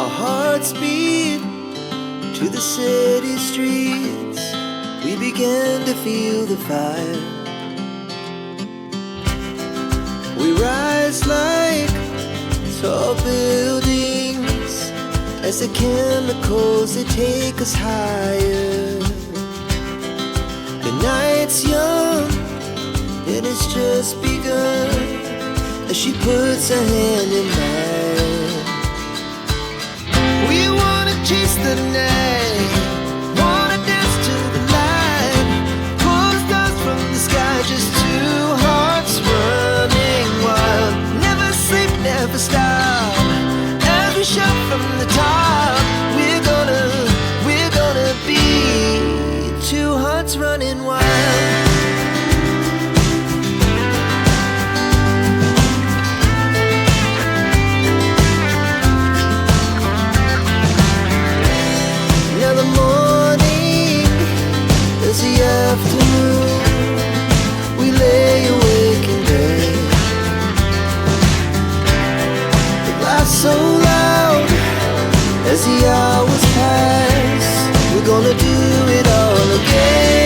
Our hearts beat to the city streets. We began to feel the fire. We rise like tall buildings as the chemicals, they take us higher. The night's young and it's just begun as she puts her hand in mine. We wanna chase the night, wanna dance to the light, pull the stars from the sky, just two hearts running wild. Never sleep, never stop, as we shout from the top. We're gonna be two hearts running wild. Now the morning is the afternoon. We lay awake in bed. The laughs so loud as the hours pass. We're gonna do it all again.